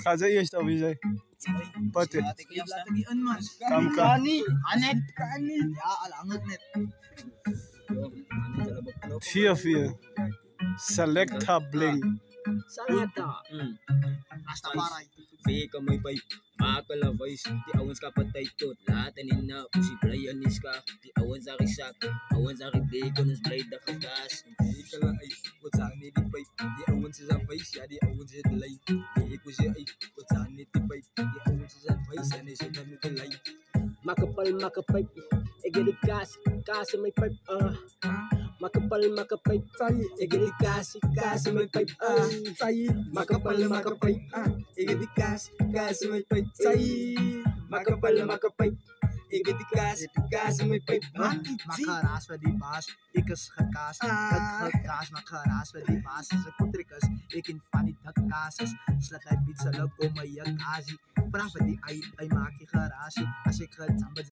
Ga ze eerst of wie zei? Pati. Kam ka. Anet. Ja, alangot net. 4-4. Selecta Bling. Salata. Rastafari. Fika may bay, makakala voice. Di awan sa kapatay to, lahat na pusi Brian Iska. Di awan sa kisak, awan sa kiplay ko nus blade na kakas. Di kala ay, kung saan ni di bay. Di awan sa voice, ya di awan sa dalay. Di ko siya ay, kung saan ni di bay. Di awan sa voice, ya ni sa dami dalay. Makapal, egedi kasi may pipe, Makapal, egedi kasi may pipe, Makapal, egedi kasi may pipe, Makapal, egedi kasi may pipe, Makaras wa di bas, ikas hakas, hakas makaras wa di bas, sa kutrikas, ikin fanit hakasas, slakay pizza lag o may akazi, pra pa di ay makikarasi, asik ka tambad